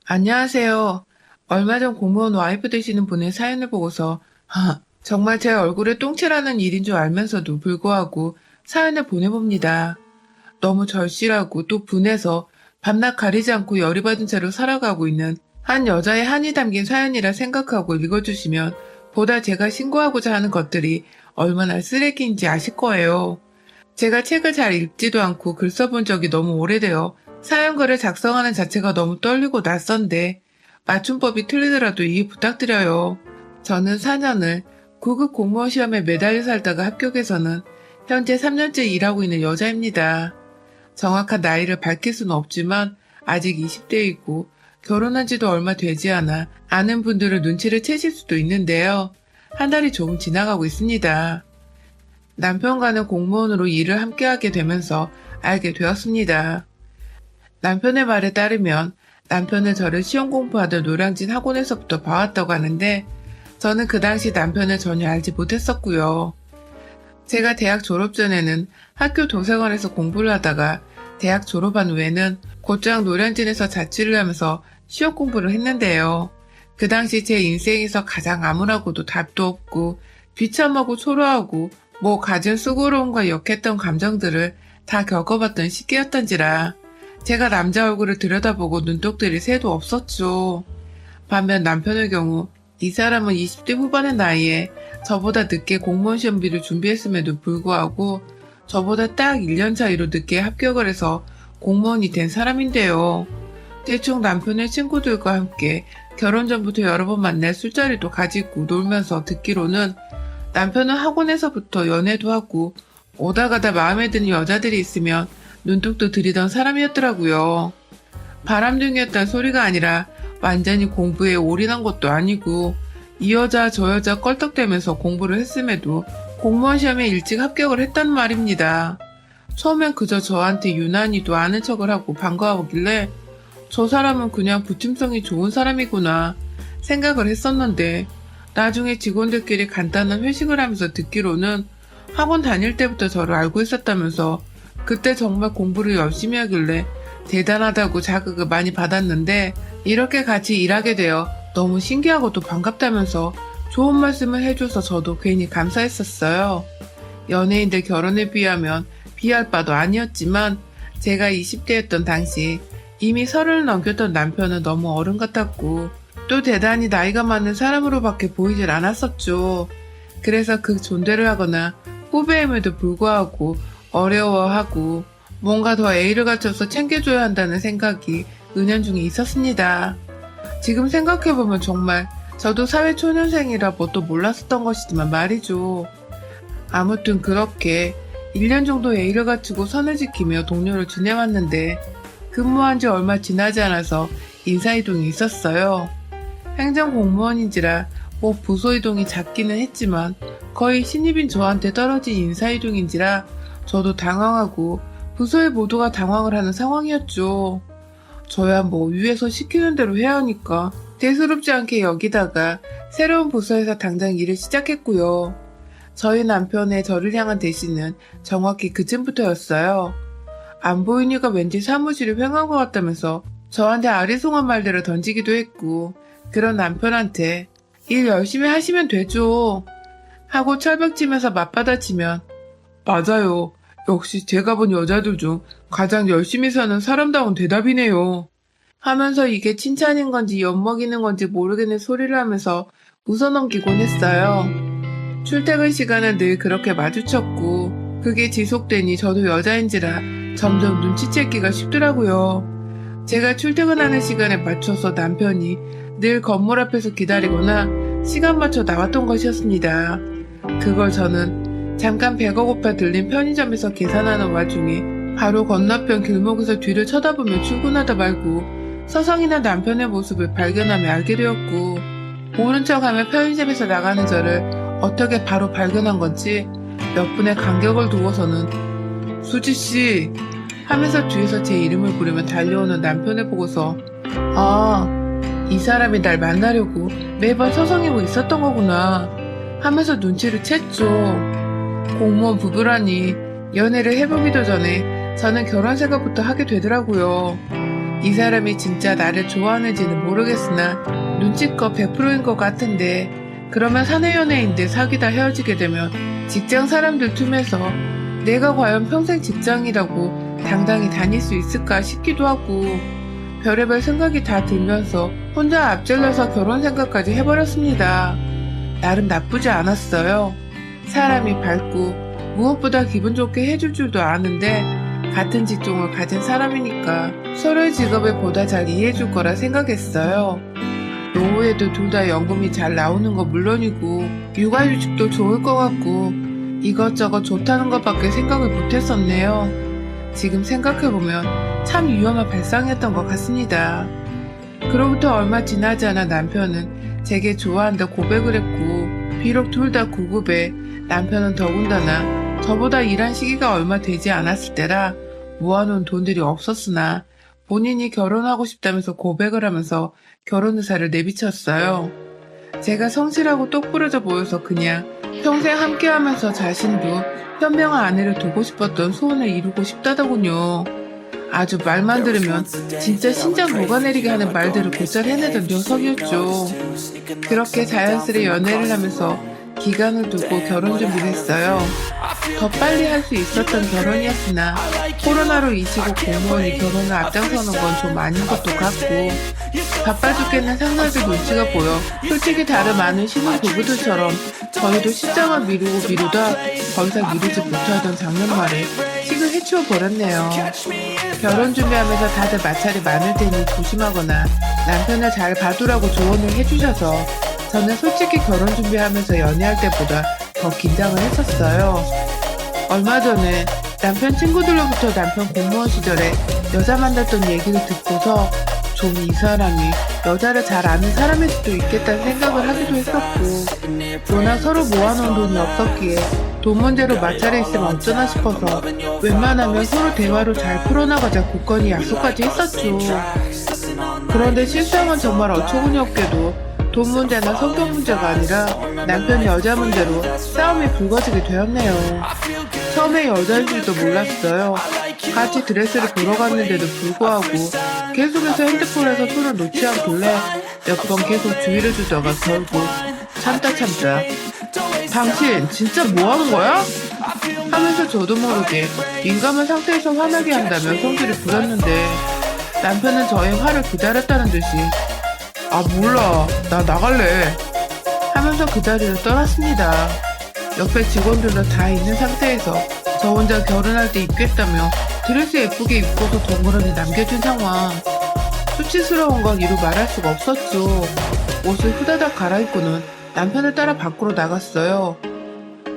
안녕하세요. 얼마 전 공무원 와이프 되시는 분의 사연을 보고서 정말 제 얼굴에 똥칠하는 일인 줄 알면서도 불구하고 사연을 보내봅니다. 너무 절실하고 또 분해서 밤낮 가리지 않고 열이 받은 채로 살아가고 있는 한 여자의 한이 담긴 사연이라 생각하고 읽어주시면 보다 제가 신고하고자 하는 것들이 얼마나 쓰레기인지 아실 거예요. 제가 책을 잘 읽지도 않고 글 써본 적이 너무 오래되어 사연글을 작성하는 자체가 너무 떨리고 낯선데 맞춤법이 틀리더라도 이해 부탁드려요. 저는 4년을 9급 공무원 시험에 매달려 살다가 합격해서는 현재 3년째 일하고 있는 여자입니다. 정확한 나이를 밝힐 수는 없지만 아직 20대이고 결혼한 지도 얼마 되지 않아 아는 분들은 눈치를 채실 수도 있는데요. 한 달이 조금 지나가고 있습니다. 남편과는 공무원으로 일을 함께하게 되면서 알게 되었습니다. 남편의 말에 따르면 남편은 저를 시험 공부하던 노량진 학원에서부터 봐왔다고 하는데 저는 그 당시 남편을 전혀 알지 못했었고요. 제가 대학 졸업 전에는 학교 도서관에서 공부를 하다가 대학 졸업한 후에는 곧장 노량진에서 자취를 하면서 시험 공부를 했는데요. 그 당시 제 인생에서 가장 암울하고도 답도 없고 비참하고 초라하고 가진 수고로움과 역했던 감정들을 다 겪어봤던 시기였던지라 제가 남자 얼굴을 들여다보고 눈독들이 새도 없었죠. 반면 남편의 경우 이 사람은 20대 후반의 나이에 저보다 늦게 공무원 시험비를 준비했음에도 불구하고 저보다 딱 1년 차이로 늦게 합격을 해서 공무원이 된 사람인데요. 대충 남편의 친구들과 함께 결혼 전부터 여러 번 만나 술자리도 가지고 놀면서 듣기로는 남편은 학원에서부터 연애도 하고 오다 가다 마음에 드는 여자들이 있으면 눈독도 들이던 사람이었더라고요. 바람둥이였단 소리가 아니라 완전히 공부에 올인한 것도 아니고 이 여자 저 여자 껄떡대면서 공부를 했음에도 공무원 시험에 일찍 합격을 했단 말입니다. 처음엔 그저 저한테 유난히도 아는 척을 하고 반가워하길래 저 사람은 그냥 부침성이 좋은 사람이구나 생각을 했었는데 나중에 직원들끼리 간단한 회식을 하면서 듣기로는 학원 다닐 때부터 저를 알고 있었다면서 그때 정말 공부를 열심히 하길래 대단하다고 자극을 많이 받았는데 이렇게 같이 일하게 되어 너무 신기하고 또 반갑다면서 좋은 말씀을 해줘서 저도 괜히 감사했었어요. 연예인들 결혼에 비하면 비할 바도 아니었지만 제가 20대였던 당시 이미 30을 넘겼던 남편은 너무 어른 같았고 또 대단히 나이가 많은 사람으로밖에 보이질 않았었죠. 그래서 그 존대를 하거나 후배임에도 불구하고 어려워하고 뭔가 더 애를 갖춰서 챙겨줘야 한다는 생각이 은연중에 있었습니다. 지금 생각해보면 정말 저도 사회초년생이라 뭣도 몰랐었던 것이지만 말이죠. 아무튼 그렇게 1년 정도 예의를 갖추고 선을 지키며 동료를 지내왔는데 근무한 지 얼마 지나지 않아서 인사이동이 있었어요. 행정공무원인지라 부서이동이 작기는 했지만 거의 신입인 저한테 떨어진 인사이동인지라 저도 당황하고 부서의 모두가 당황을 하는 상황이었죠. 저야 위에서 시키는 대로 해야 하니까 대수롭지 않게 여기다가 새로운 부서에서 당장 일을 시작했고요. 저희 남편의 저를 향한 대시는 정확히 그쯤부터였어요. 안 보이니까 왠지 사무실을 횡한 것 같다면서 저한테 아리송한 말들을 던지기도 했고 그런 남편한테 일 열심히 하시면 되죠 하고 철벽치면서 맞받아치면 맞아요. 역시 제가 본 여자들 중 가장 열심히 사는 사람다운 대답이네요. 하면서 이게 칭찬인 건지 엿먹이는 건지 모르겠는 소리를 하면서 웃어넘기곤 했어요. 출퇴근 시간은 늘 그렇게 마주쳤고 그게 지속되니 저도 여자인지라 점점 눈치채기가 쉽더라고요. 제가 출퇴근하는 시간에 맞춰서 남편이 늘 건물 앞에서 기다리거나 시간 맞춰 나왔던 것이었습니다. 그걸 저는 잠깐 배가 고파 들린 편의점에서 계산하는 와중에 바로 건너편 길목에서 뒤를 쳐다보며 출근하다 말고 서성이나 남편의 모습을 발견하며 알게 되었고 모른 척하며 편의점에서 나가는 저를 어떻게 바로 발견한 건지 몇 분의 간격을 두고서는 수지씨 하면서 뒤에서 제 이름을 부르며 달려오는 남편을 보고서 이 사람이 날 만나려고 매번 서성이고 있었던 거구나 하면서 눈치를 챘죠. 공무원 부부라니 연애를 해보기도 전에 저는 결혼 생각부터 하게 되더라고요. 이 사람이 진짜 나를 좋아하는지는 모르겠으나 눈치껏 100%인 것 같은데 그러면 사내 연애인데 사귀다 헤어지게 되면 직장 사람들 틈에서 내가 과연 평생 직장이라고 당당히 다닐 수 있을까 싶기도 하고 별의별 생각이 다 들면서 혼자 앞질러서 결혼 생각까지 해버렸습니다. 나름 나쁘지 않았어요. 사람이 밝고 무엇보다 기분 좋게 해줄 줄도 아는데 같은 직종을 가진 사람이니까 서로의 직업을 보다 잘 이해해줄 거라 생각했어요. 노후에도 둘 다 연금이 잘 나오는 거 물론이고 육아휴직도 좋을 것 같고 이것저것 좋다는 것밖에 생각을 못했었네요. 지금 생각해보면 참 위험한 발상이었던 것 같습니다. 그로부터 얼마 지나지 않아 남편은 제게 좋아한다 고백을 했고 비록 둘 다 9급에 남편은 더군다나 저보다 일한 시기가 얼마 되지 않았을 때라 모아놓은 돈들이 없었으나 본인이 결혼하고 싶다면서 고백을 하면서 결혼 의사를 내비쳤어요. 제가 성실하고 똑부러져 보여서 그냥 평생 함께하면서 자신도 현명한 아내를 두고 싶었던 소원을 이루고 싶다더군요. 아주 말만 들으면 진짜 심장 녹아내리게 하는 말들을 곧잘 해내던 녀석이었죠. 그렇게 자연스레 연애를 하면서 기간을 두고 결혼 준비를 했어요. 더 빨리 할 수 있었던 결혼이었으나 코로나로 이 시국 공무원이 결혼을 앞장서는 건 좀 아닌 것도 같고 바빠 죽겠는 상사들 눈치가 보여 솔직히 다름 아는 신혼 부부들처럼 저희도 시장을 미루고 미루다 더 이상 미루지 못하던 작년 말에 식을 해치워 버렸네요. 결혼 준비하면서 다들 마찰이 많을 테니 조심하거나 남편을 잘 봐두라고 조언을 해주셔서 저는 솔직히 결혼 준비하면서 연애할 때보다 더 긴장을 했었어요. 얼마 전에 남편 친구들로부터 남편 공무원 시절에 여자 만났던 얘기를 듣고서 좀 이 사람이 여자를 잘 아는 사람일 수도 있겠다는 생각을 하기도 했었고 워낙 서로 모아놓은 돈이 없었기에 돈 문제로 마찰이 있으면 어쩌나 싶어서 웬만하면 서로 대화로 잘 풀어나가자 굳건히 약속까지 했었죠. 그런데 실상은 정말 어처구니 없게도 돈 문제나 성격 문제가 아니라 남편 여자 문제로 싸움이 불거지게 되었네요. 처음에 여자인 줄도 몰랐어요. 같이 드레스를 보러 갔는데도 불구하고 계속해서 핸드폰에서 손을 놓지 않길래 몇 번 계속 주의를 주다가 결국 참다 당신 진짜 뭐 하는 거야? 하면서 저도 모르게 민감한 상태에서 화나게 한다며 성질을 부렸는데 남편은 저의 화를 기다렸다는 듯이 아 몰라 나 나갈래 하면서 그 자리를 떠났습니다. 옆에 직원들도 다 있는 상태에서 저 혼자 결혼할 때 입겠다며 드레스 예쁘게 입고서 덩그러니 남겨준 상황. 수치스러운 건 이루 말할 수가 없었죠. 옷을 후다닥 갈아입고는 남편을 따라 밖으로 나갔어요.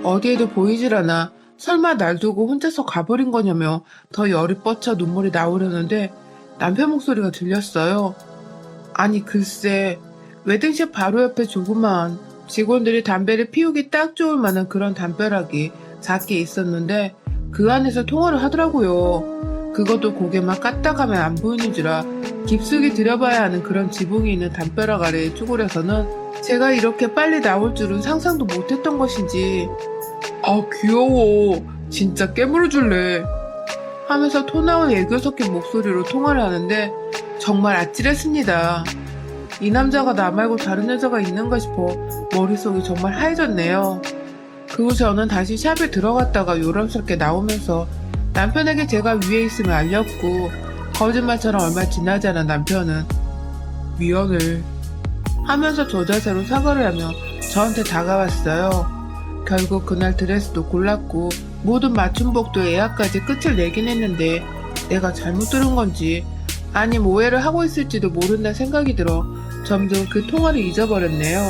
어디에도 보이질 않아 설마 날 두고 혼자서 가버린 거냐며 더 열이 뻗쳐 눈물이 나오려는데 남편 목소리가 들렸어요. 아니 글쎄 웨딩샵 바로 옆에 조그만 직원들이 담배를 피우기 딱 좋을 만한 그런 담벼락이 작게 있었는데 그 안에서 통화를 하더라고요. 그것도 고개만 까딱하면 안 보이는지라 깊숙이 들여봐야 하는 그런 지붕이 있는 담벼락 아래에 쭈그려서는 제가 이렇게 빨리 나올 줄은 상상도 못했던 것인지 아 귀여워 진짜 깨물어줄래 하면서 토 나온 애교 섞인 목소리로 통화를 하는데 정말 아찔했습니다. 이 남자가 나 말고 다른 여자가 있는가 싶어 머릿속이 정말 하얘졌네요. 그 후 저는 다시 샵에 들어갔다가 요란스럽게 나오면서 남편에게 제가 위에 있음을 알렸고 거짓말처럼 얼마 지나지 않은 남편은 미안해 하면서 저 자세로 사과를 하며 저한테 다가왔어요. 결국 그날 드레스도 골랐고 모든 맞춤복도 예약까지 끝을 내긴 했는데 내가 잘못 들은 건지 아님 오해를 하고 있을지도 모른다 생각이 들어 점점 그 통화를 잊어버렸네요.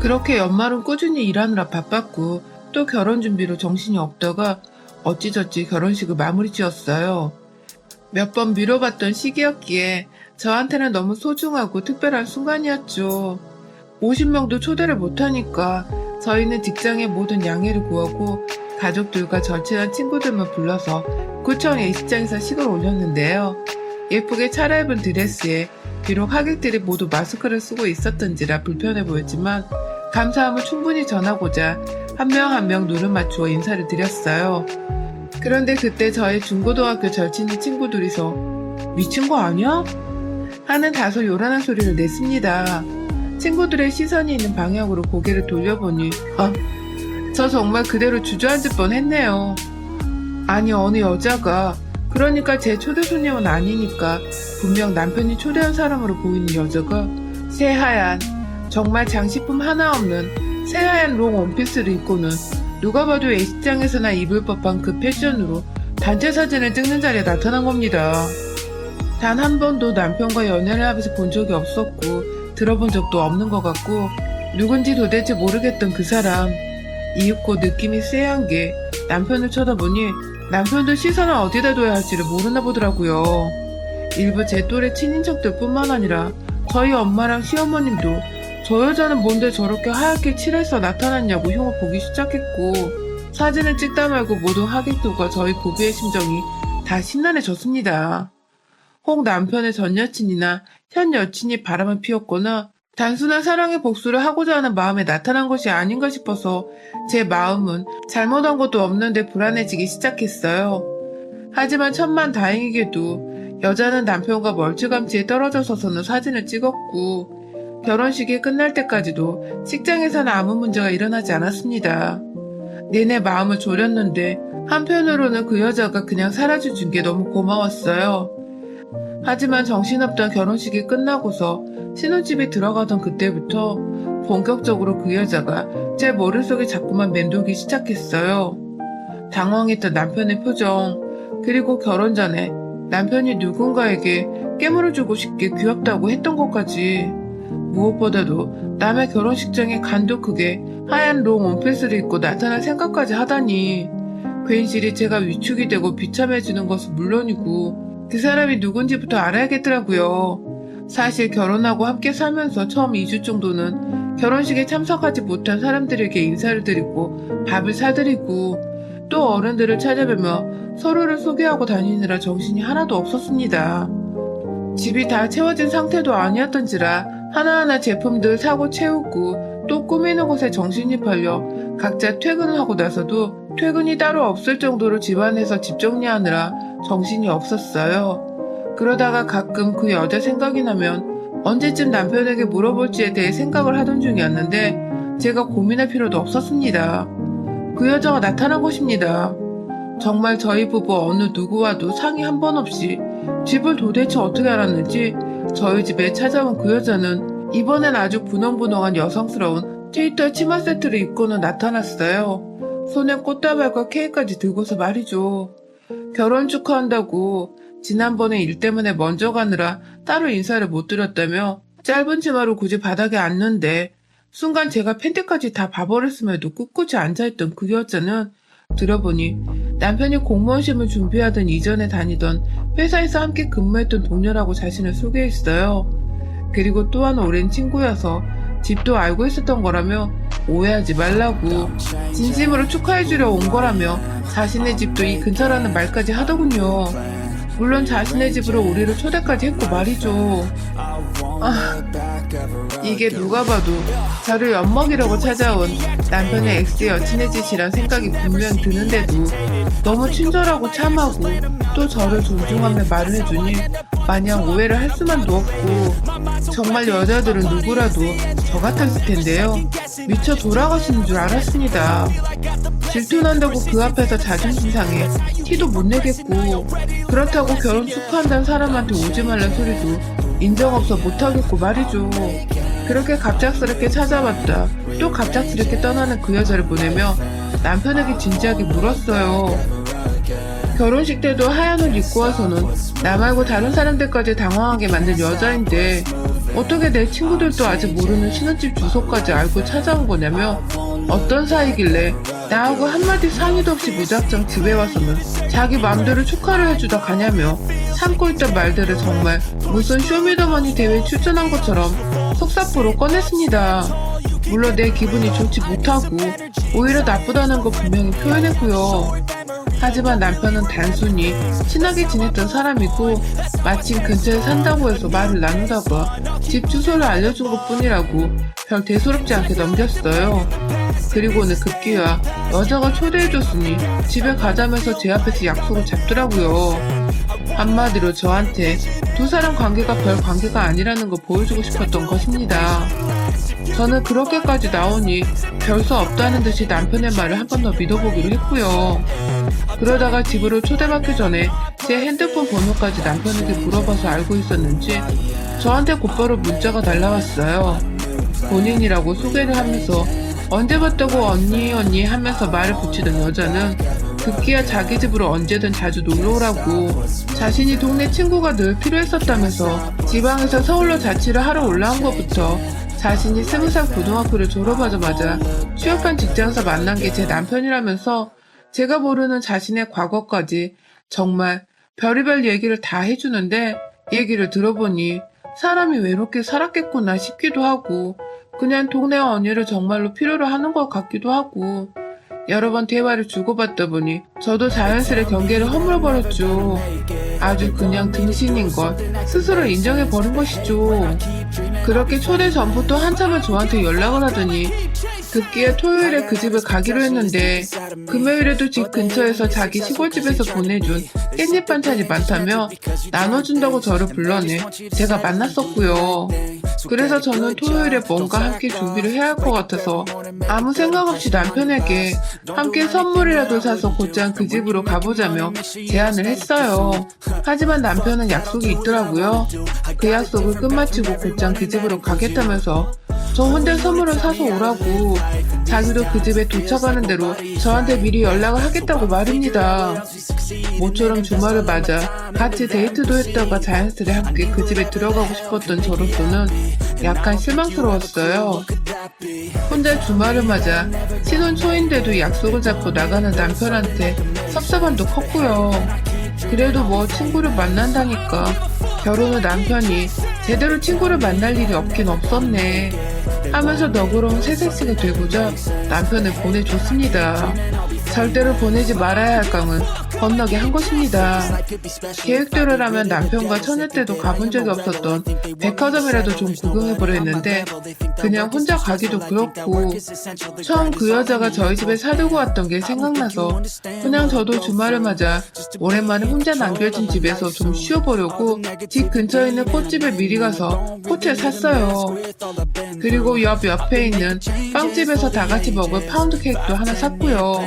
그렇게 연말은 꾸준히 일하느라 바빴고 또 결혼 준비로 정신이 없다가 어찌저찌 결혼식을 마무리 지었어요. 몇 번 미뤄봤던 시기였기에 저한테는 너무 소중하고 특별한 순간이었죠. 50명도 초대를 못하니까 저희는 직장의 모든 양해를 구하고 가족들과 절친한 친구들만 불러서 구청 예식장에서 식을 올렸는데요. 예쁘게 차려입은 드레스에 비록 하객들이 모두 마스크를 쓰고 있었던지라 불편해 보였지만 감사함을 충분히 전하고자 한 명 한 명 눈을 맞추어 인사를 드렸어요. 그런데 그때 저의 중고등학교 절친인 친구들이서 미친 거 아니야? 하는 다소 요란한 소리를 냈습니다. 친구들의 시선이 있는 방향으로 고개를 돌려보니 저 정말 그대로 주저앉을 뻔했네요. 아니 어느 여자가 그러니까 제 초대 손님은 아니니까 분명 남편이 초대한 사람으로 보이는 여자가 새하얀 정말 장식품 하나 없는 새하얀 롱 원피스를 입고는 누가 봐도 A식장에서나 입을 법한 그 패션으로 단체 사진을 찍는 자리에 나타난 겁니다. 단 한 번도 남편과 연애를 하면서 본 적이 없었고 들어본 적도 없는 것 같고 누군지 도대체 모르겠던 그 사람. 이윽고 느낌이 쎄한 게 남편을 쳐다보니 남편도 시선을 어디다 둬야 할지를 모르나 보더라고요. 일부 제 또래 친인척들 뿐만 아니라 저희 엄마랑 시어머님도 저 여자는 뭔데 저렇게 하얗게 칠해서 나타났냐고 흉을 보기 시작했고 사진을 찍다 말고 모든 하객들과 저희 부부의 심정이 다 심란해졌습니다. 혹 남편의 전 여친이나 현 여친이 바람을 피웠거나 단순한 사랑의 복수를 하고자 하는 마음에 나타난 것이 아닌가 싶어서 제 마음은 잘못한 것도 없는데 불안해지기 시작했어요. 하지만 천만다행이게도 여자는 남편과 멀찌감치 떨어져 서서는 사진을 찍었고 결혼식이 끝날 때까지도 식장에서는 아무 문제가 일어나지 않았습니다. 내내 마음을 졸였는데 한편으로는 그 여자가 그냥 사라져준 게 너무 고마웠어요. 하지만 정신없던 결혼식이 끝나고서 신혼집에 들어가던 그때부터 본격적으로 그 여자가 제 머릿속에 자꾸만 맴돌기 시작했어요. 당황했던 남편의 표정, 그리고 결혼 전에 남편이 누군가에게 깨물어 주고 싶게 귀엽다고 했던 것까지. 무엇보다도 남의 결혼식장에 간도 크게 하얀 롱 원피스를 입고 나타날 생각까지 하다니 괜시리 제가 위축이 되고 비참해지는 것은 물론이고 그 사람이 누군지부터 알아야겠더라고요. 사실 결혼하고 함께 살면서 처음 2주 정도는 결혼식에 참석하지 못한 사람들에게 인사를 드리고 밥을 사드리고 또 어른들을 찾아뵈며 서로를 소개하고 다니느라 정신이 하나도 없었습니다. 집이 다 채워진 상태도 아니었던지라 하나하나 제품들 사고 채우고 또 꾸미는 것에 정신이 팔려 각자 퇴근을 하고 나서도 퇴근이 따로 없을 정도로 집안에서 집 정리하느라 정신이 없었어요. 그러다가 가끔 그 여자 생각이 나면 언제쯤 남편에게 물어볼지에 대해 생각을 하던 중이었는데 제가 고민할 필요도 없었습니다. 그 여자가 나타난 것입니다. 정말 저희 부부 어느 누구와도 상의 한 번 없이 집을 도대체 어떻게 알았는지 저희 집에 찾아온 그 여자는 이번엔 아주 분홍분홍한 여성스러운 트위터 치마 세트를 입고는 나타났어요. 손에 꽃다발과 케이크까지 들고서 말이죠. 결혼 축하한다고 지난번에 일 때문에 먼저 가느라 따로 인사를 못 드렸다며 짧은 치마로 굳이 바닥에 앉는데 순간 제가 팬티까지 다 봐버렸음에도 꿋꿋이 앉아있던 그 여자는 들어보니 남편이 공무원 시험을 준비하던 이전에 다니던 회사에서 함께 근무했던 동료라고 자신을 소개했어요. 그리고 또한 오랜 친구여서 집도 알고 있었던 거라며 오해하지 말라고 진심으로 축하해주려 온 거라며 자신의 집도 이 근처라는 말까지 하더군요. 물론 자신의 집으로 우리를 초대까지 했고 말이죠. 이게 누가 봐도 저를 엿먹이려고 찾아온 남편의 엑스 여친의 짓이란 생각이 분명 드는데도 너무 친절하고 참하고 또 저를 존중하며 말을 해주니 마냥 오해를 할 수만도 없고 정말 여자들은 누구라도 저 같았을 텐데요. 미쳐 돌아가시는 줄 알았습니다. 질투난다고 그 앞에서 자존심 상해 티도 못 내겠고 그렇다고 결혼 축하한다는 사람한테 오지 말란 소리도 인정 없어 못하겠고 말이죠. 그렇게 갑작스럽게 찾아왔다 또 갑작스럽게 떠나는 그 여자를 보내며 남편에게 진지하게 물었어요. 결혼식 때도 하얀 옷 입고 와서는 나 말고 다른 사람들까지 당황하게 만든 여자인데 어떻게 내 친구들도 아직 모르는 신혼집 주소까지 알고 찾아온 거냐며 어떤 사이길래 나하고 한마디 상의도 없이 무작정 집에 와서는 자기 맘대로 축하를 해주다 가냐며 참고 있던 말들을 정말 무슨 쇼미더머니 대회에 출전한 것처럼 속사포로 꺼냈습니다. 물론 내 기분이 좋지 못하고 오히려 나쁘다는 거 분명히 표현했고요. 하지만 남편은 단순히 친하게 지냈던 사람이고 마침 근처에 산다고 해서 말을 나누다가 집 주소를 알려준 것뿐이라고 별 대수롭지 않게 넘겼어요. 그리고는 급기야 여자가 초대해줬으니 집에 가자면서 제 앞에서 약속을 잡더라고요. 한마디로 저한테 두 사람 관계가 별 관계가 아니라는 거 보여주고 싶었던 것입니다. 저는 그렇게까지 나오니 별 수 없다는 듯이 남편의 말을 한 번 더 믿어보기로 했고요. 그러다가 집으로 초대받기 전에 제 핸드폰 번호까지 남편에게 물어봐서 알고 있었는지 저한테 곧바로 문자가 날라왔어요. 본인이라고 소개를 하면서 언제 봤다고 언니 하면서 말을 붙이던 여자는 급기야 자기 집으로 언제든 자주 놀러오라고, 자신이 동네 친구가 늘 필요했었다면서 지방에서 서울로 자취를 하러 올라온 것부터 자신이 20살 고등학교를 졸업하자마자 취업한 직장에서 만난 게 제 남편이라면서 제가 모르는 자신의 과거까지 정말 별의별 얘기를 다 해주는데, 얘기를 들어보니 사람이 외롭게 살았겠구나 싶기도 하고 그냥 동네 언니를 정말로 필요로 하는 것 같기도 하고, 여러 번 대화를 주고받다 보니 저도 자연스레 경계를 허물어버렸죠. 아주 그냥 등신인 것 스스로 인정해버린 것이죠. 그렇게 초대 전부터 한참을 저한테 연락을 하더니 급기야 토요일에 그 집을 가기로 했는데 금요일에도 집 근처에서 자기 시골집에서 보내준 깻잎 반찬이 많다며 나눠준다고 저를 불러내 제가 만났었고요. 그래서 저는 토요일에 뭔가 함께 준비를 해야 할 것 같아서 아무 생각 없이 남편에게 함께 선물이라도 사서 곧장 그 집으로 가보자며 제안을 했어요. 하지만 남편은 약속이 있더라고요. 그 약속을 끝마치고 곧장 그 집으로 가겠다면서 저 혼자 선물을 사서 오라고, 자기도 그 집에 도착하는 대로 저한테 미리 연락을 하겠다고 말입니다. 모처럼 주말을 맞아 같이 데이트도 했다가 자연스레 함께 그 집에 들어가고 싶었던 저로서는 약간 실망스러웠어요. 혼자 주말을 맞아 신혼 초인데도 약속을 잡고 나가는 남편한테 섭섭함도 컸고요. 그래도 뭐 친구를 만난다니까 결혼 후 남편이 제대로 친구를 만날 일이 없긴 없었네 하면서 너그러운 새색시가 되고자 남편을 보내줬습니다. 절대로 보내지 말아야 할 강은 건너게 한 것입니다. 계획대로라면 남편과 처녀 때도 가본 적이 없었던 백화점이라도 좀 구경해보려 했는데 그냥 혼자 가기도 그렇고, 처음 그 여자가 저희 집에 사두고 왔던 게 생각나서 그냥 저도 주말을 맞아 오랜만에 혼자 남겨진 집에서 좀 쉬어보려고 집 근처에 있는 꽃집에 미리 가서 꽃을 샀어요. 그리고 옆에 있는 빵집에서 다 같이 먹을 파운드 케이크도 하나 샀고요.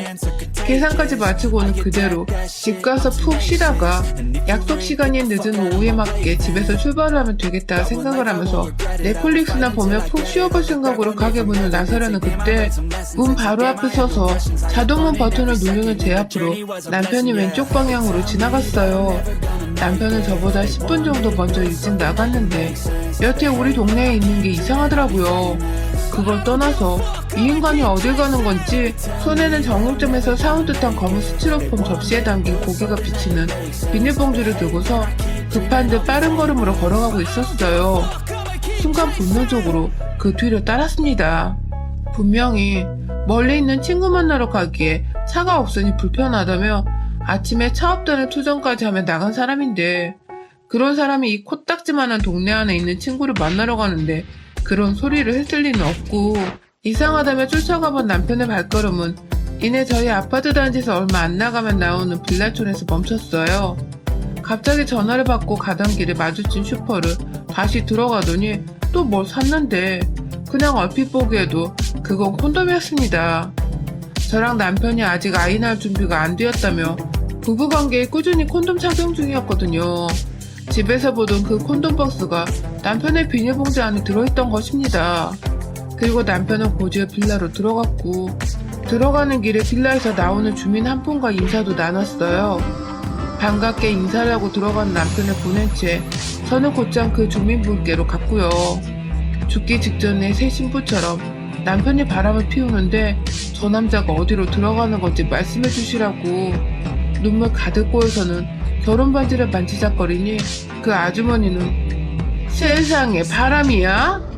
계산까지 마치고는 그대로 집 가서 푹 쉬다가 약속 시간이 늦은 오후에 맞게 집에서 출발을 하면 되겠다 생각을 하면서 넷플릭스나 보며 푹 쉬어볼 생각으로 가게 문을 나서려는 그때 문 바로 앞에 서서 자동문 버튼을 누르는 제 앞으로 남편이 왼쪽 방향으로 지나갔어요. 남편은 저보다 10분 정도 먼저 일찍 나갔는데 여태 우리 동네에 있는 게 이상하더라고요. 그걸 떠나서 이 인간이 어딜 가는 건지 손에는 정육점에서 사온 듯한 검은 스티로폼 접시에 담긴 고기가 비치는 비닐봉지를 들고서 급한 듯 빠른 걸음으로 걸어가고 있었어요. 순간 본능적으로 그 뒤를 따랐습니다. 분명히 멀리 있는 친구 만나러 가기에 차가 없으니 불편하다며 아침에 차 없다는 투정까지 하며 나간 사람인데, 그런 사람이 이 코딱지만한 동네 안에 있는 친구를 만나러 가는데 그런 소리를 했을 리는 없고, 이상하다며 쫓아가본 남편의 발걸음은 이내 저희 아파트 단지에서 얼마 안 나가면 나오는 빌라촌에서 멈췄어요. 갑자기 전화를 받고 가던 길에 마주친 슈퍼를 다시 들어가더니 또 뭘 샀는데 그냥 얼핏 보기에도 그건 콘돔이었습니다. 저랑 남편이 아직 아이 낳을 준비가 안 되었다며 부부관계에 꾸준히 콘돔 착용 중이었거든요. 집에서 보던 그 콘돔 박스가 남편의 비닐봉지 안에 들어있던 것입니다. 그리고 남편은 고지의 빌라로 들어갔고, 들어가는 길에 빌라에서 나오는 주민 한 분과 인사도 나눴어요. 반갑게 인사를 하고 들어간 남편을 보낸 채 저는 곧장 그 주민분께로 갔고요. 죽기 직전에 새 신부처럼 남편이 바람을 피우는데 저 남자가 어디로 들어가는 건지 말씀해 주시라고 눈물 가득 고여서는 결혼 반지를 만지작거리니 그 아주머니는 세상에 바람이야?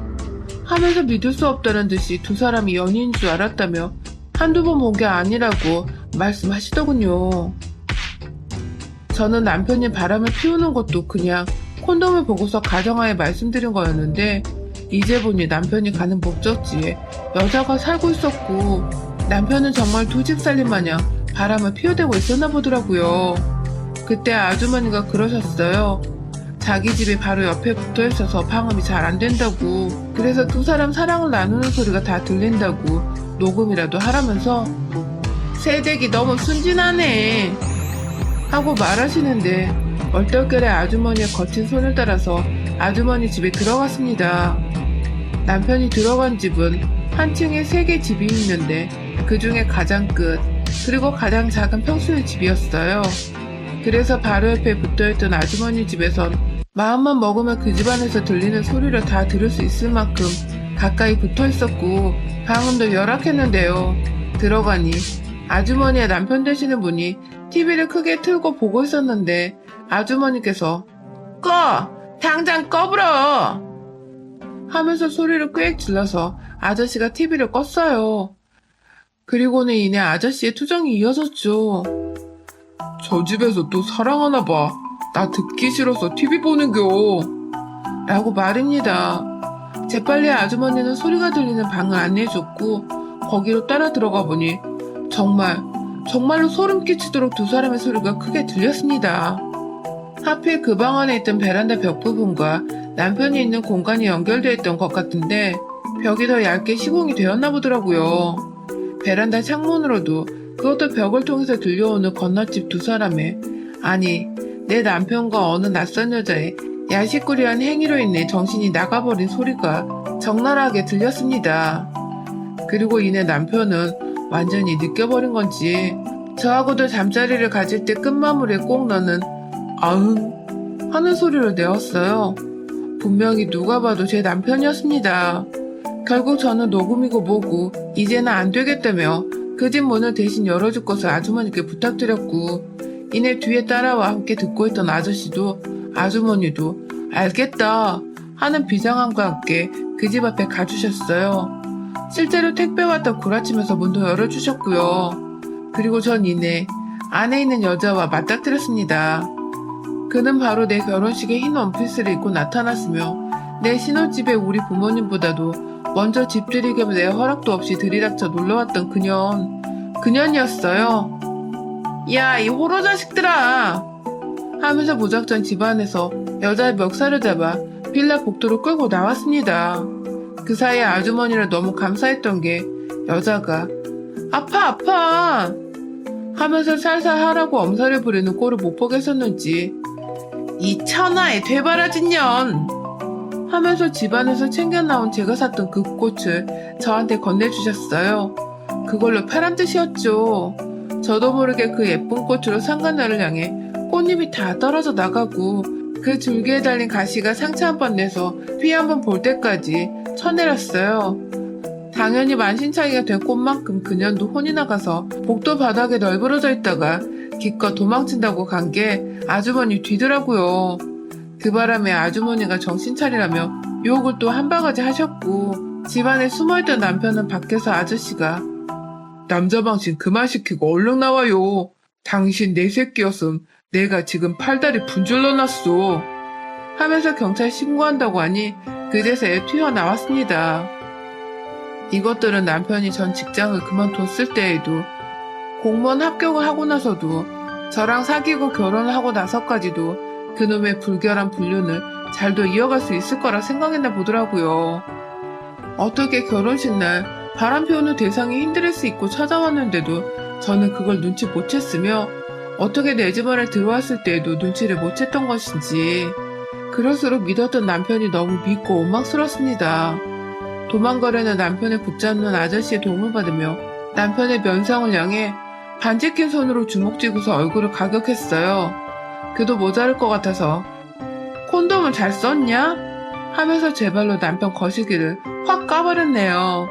하면서 믿을 수 없다는 듯이 두 사람이 연인인 줄 알았다며 한두 번 본 게 아니라고 말씀하시더군요. 저는 남편이 바람을 피우는 것도 그냥 콘돔을 보고서 가정하에 말씀드린 거였는데, 이제 보니 남편이 가는 목적지에 여자가 살고 있었고 남편은 정말 두 집 살림 마냥 바람을 피워대고 있었나 보더라고요. 그때 아주머니가 그러셨어요. 자기 집이 바로 옆에 붙어 있어서 방음이 잘 안 된다고. 그래서 두 사람 사랑을 나누는 소리가 다 들린다고 녹음이라도 하라면서 새댁이 너무 순진하네 하고 말하시는데 얼떨결에 아주머니의 거친 손을 따라서 아주머니 집에 들어갔습니다. 남편이 들어간 집은 한 층에 3개 집이 있는데 그 중에 가장 끝 그리고 가장 작은 평수의 집이었어요. 그래서 바로 옆에 붙어있던 아주머니 집에선 마음만 먹으면 그 집안에서 들리는 소리를 다 들을 수 있을 만큼 가까이 붙어있었고 방음도 열악했는데요. 들어가니 아주머니의 남편 되시는 분이 TV를 크게 틀고 보고 있었는데 아주머니께서 꺼! 당장 꺼불어! 하면서 소리를 꽥 질러서 아저씨가 TV를 껐어요. 그리고는 이내 아저씨의 투정이 이어졌죠. 저 집에서 또 사랑하나 봐. 나 듣기 싫어서 TV 보는겨. 라고 말입니다. 재빨리 아주머니는 소리가 들리는 방을 안내해줬고 거기로 따라 들어가 보니 정말로 소름 끼치도록 두 사람의 소리가 크게 들렸습니다. 하필 그 방 안에 있던 베란다 벽 부분과 남편이 있는 공간이 연결되어 있던 것 같은데 벽이 더 얇게 시공이 되었나 보더라고요. 베란다 창문으로도 그것도 벽을 통해서 들려오는 건너집 두 사람의 아니 내 남편과 어느 낯선 여자의 야식꾸리한 행위로 인해 정신이 나가버린 소리가 적나라하게 들렸습니다. 그리고 이내 남편은 완전히 느껴버린 건지 저하고도 잠자리를 가질 때 끝마무리에 꼭 넣는 아흥 하는 소리를 내었어요. 분명히 누가 봐도 제 남편이었습니다. 결국 저는 녹음이고 뭐고 이제는 안 되겠다며 그 집 문을 대신 열어줄 것을 아주머니께 부탁드렸고 이내 뒤에 따라와 함께 듣고 있던 아저씨도 아주머니도 알겠다 하는 비장함과 함께 그 집 앞에 가주셨어요. 실제로 택배 왔다 구라치면서 문도 열어주셨고요. 그리고 전 이내 안에 있는 여자와 맞닥뜨렸습니다. 그는 바로 내 결혼식에 흰 원피스를 입고 나타났으며 내 신혼집에 우리 부모님보다도 먼저 집들이 겸 내 허락도 없이 들이닥쳐 놀러왔던 그년이었어요. 야, 이 호러 자식들아! 하면서 무작정 집안에서 여자의 멱살을 잡아 빌라 복도로 끌고 나왔습니다. 그 사이에 아주머니를 너무 감사했던 게 여자가 아파 하면서 살살 하라고 엄살을 부리는 꼴을 못 보겠었는지 이 천하의 되바라진 년! 하면서 집안에서 챙겨 나온 제가 샀던 그 꽃을 저한테 건네주셨어요. 그걸로 패란 뜻이었죠. 저도 모르게 그 예쁜 꽃으로 상간나를 향해 꽃잎이 다 떨어져 나가고 그 줄기에 달린 가시가 상처 한 번 내서 피 한 번 볼 때까지 쳐내렸어요. 당연히 만신창이가 된 꽃만큼 그년도 혼이 나가서 복도 바닥에 널브러져 있다가 기껏 도망친다고 간 게 아주머니 뒤더라고요. 그 바람에 아주머니가 정신 차리라며 유혹을 또 한 바가지 하셨고 집안에 숨어있던 남편은 밖에서 아저씨가 남자 방신 그만 시키고 얼른 나와요. 당신 내 새끼였음 내가 지금 팔다리 분질러 놨어. 하면서 경찰 신고한다고 하니 그제서야 튀어나왔습니다. 이것들은 남편이 전 직장을 그만뒀을 때에도 공무원 합격을 하고 나서도 저랑 사귀고 결혼을 하고 나서까지도 그놈의 불결한 불륜을 잘도 이어갈 수 있을 거라 생각했나 보더라고요. 어떻게 결혼식 날 바람 피우는 대상이 힌드레스 입고 찾아왔는데도 저는 그걸 눈치 못 챘으며 어떻게 내 집안에 들어왔을 때에도 눈치를 못 챘던 것인지 그럴수록 믿었던 남편이 너무 믿고 원망스럽습니다. 도망가려는 남편을 붙잡는 아저씨의 도움을 받으며 남편의 면상을 향해 반지 낀 손으로 주먹 쥐고서 얼굴을 가격했어요. 그도 모자랄 것 같아서 콘돔을 잘 썼냐? 하면서 제 발로 남편 거시기를 확 까버렸네요.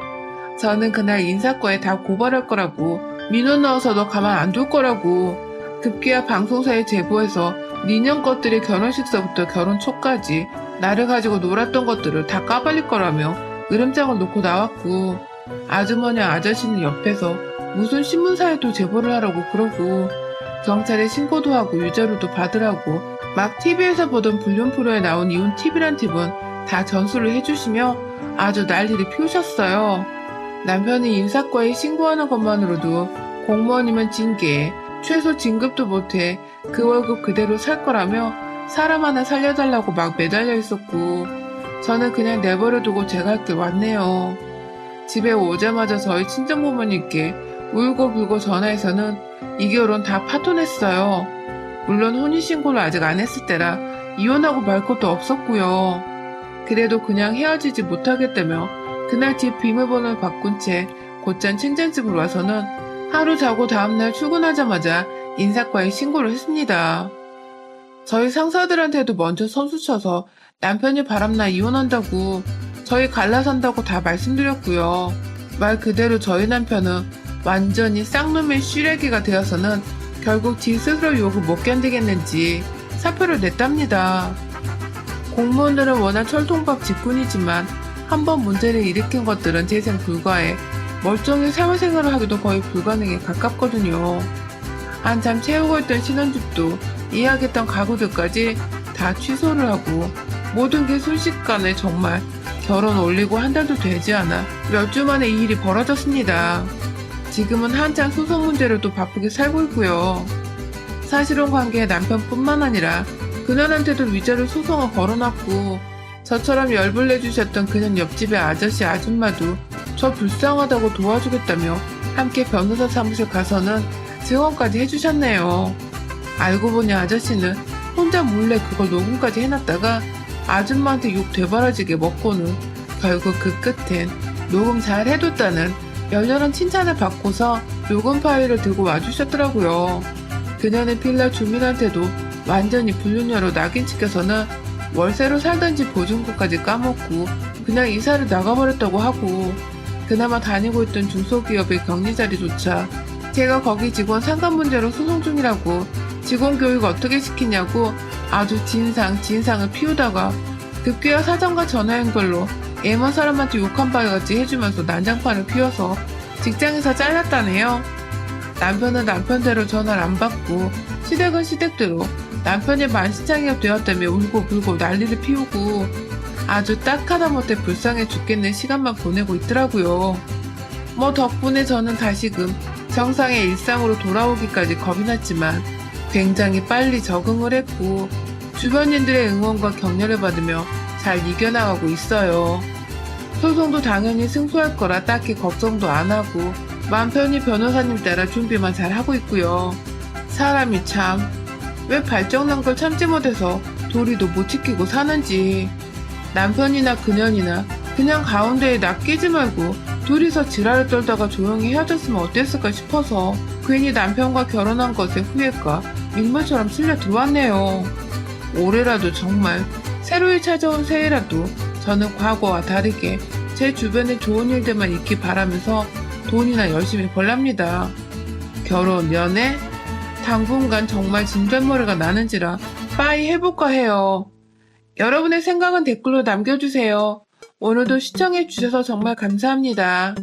저는 그날 인사과에 다 고발할 거라고 민원 넣어서도 가만 안 둘 거라고 급기야 방송사에 제보해서 니년 것들이 결혼식서부터 결혼 초까지 나를 가지고 놀았던 것들을 다 까발릴 거라며 으름장을 놓고 나왔고 아주머니 아저씨는 옆에서 무슨 신문사에도 제보를 하라고 그러고 경찰에 신고도 하고 유자료도 받으라고 막 TV에서 보던 불륜 프로에 나온 이혼 팁이란 팁은 다 전수를 해주시며 아주 난리를 피우셨어요. 남편이 인사과에 신고하는 것만으로도 공무원이면 징계, 최소 진급도 못해 그 월급 그대로 살 거라며 사람 하나 살려달라고 막 매달려 있었고 저는 그냥 내버려두고 제 갈 길 왔네요. 집에 오자마자 저희 친정부모님께 울고불고 전화해서는 이 결혼 다 파토냈어요. 물론 혼인신고를 아직 안 했을 때라 이혼하고 말 것도 없었고요. 그래도 그냥 헤어지지 못하겠다며 그날 집 비밀번호를 바꾼 채 곧장 친정집으로 와서는 하루 자고 다음날 출근하자마자 인사과에 신고를 했습니다. 저희 상사들한테도 먼저 선수쳐서 남편이 바람나 이혼한다고 저희 갈라선다고 다 말씀드렸고요. 말 그대로 저희 남편은 완전히 쌍놈의 쉬레기가 되어서는 결국 지 스스로 욕을 못 견디겠는지 사표를 냈답니다. 공무원들은 워낙 철통박 직군이지만 한번 문제를 일으킨 것들은 재생 불가해 멀쩡히 사회생활을 하기도 거의 불가능에 가깝거든요. 한참 채우고 있던 신혼집도 예약했던 가구들까지 다 취소를 하고 모든 게 순식간에 정말 결혼 올리고 한 달도 되지 않아 몇 주 만에 이 일이 벌어졌습니다. 지금은 한창 소송 문제로 또 바쁘게 살고 있고요. 사실혼 관계의 남편뿐만 아니라 그녀한테도 위자료 소송을 걸어놨고 저처럼 열불 내주셨던 그녀 옆집의 아저씨 아줌마도 저 불쌍하다고 도와주겠다며 함께 변호사 사무실 가서는 증언까지 해주셨네요. 알고 보니 아저씨는 혼자 몰래 그걸 녹음까지 해놨다가 아줌마한테 욕 되바라지게 먹고는 결국 그 끝엔 녹음 잘 해뒀다는 열렬한 칭찬을 받고서 녹음 파일을 들고 와주셨더라고요. 그녀는 빌라 주민한테도 완전히 불륜녀로 낙인 찍혀서는 월세로 살던 집 보증금까지 까먹고 그냥 이사를 나가버렸다고 하고 그나마 다니고 있던 중소기업의 격리자리조차 제가 거기 직원 상관 문제로 소송 중이라고 직원 교육 어떻게 시키냐고 아주 진상을 피우다가 급기야 사장과 전화 연결로 애먼 사람한테 욕한 바가지 해주면서 난장판을 피워서 직장에서 잘렸다네요. 남편은 남편대로 전화를 안 받고 시댁은 시댁대로 남편이 만신창이가 되었다며 울고불고 난리를 피우고 아주 딱 하다못해 불쌍해 죽겠는 시간만 보내고 있더라고요. 뭐 덕분에 저는 다시금 정상의 일상으로 돌아오기까지 겁이 났지만 굉장히 빨리 적응을 했고 주변인들의 응원과 격려를 받으며 잘 이겨나가고 있어요. 소송도 당연히 승소할 거라 딱히 걱정도 안 하고 마음 편히 변호사님 따라 준비만 잘 하고 있고요. 사람이 참 왜 발정난 걸 참지 못해서 도리도 못 지키고 사는지 남편이나 그년이나 그냥 가운데에 낚이지 말고 둘이서 지랄을 떨다가 조용히 헤어졌으면 어땠을까 싶어서 괜히 남편과 결혼한 것에 후회가 민물처럼 쓸려 들어왔네요. 올해라도 정말 새로이 찾아온 새해라도 저는 과거와 다르게 제 주변에 좋은 일들만 있기 바라면서 돈이나 열심히 벌랍니다. 결혼, 연애? 당분간 정말 진절머리가 나는지라 빠이 해볼까 해요. 여러분의 생각은 댓글로 남겨주세요. 오늘도 시청해주셔서 정말 감사합니다.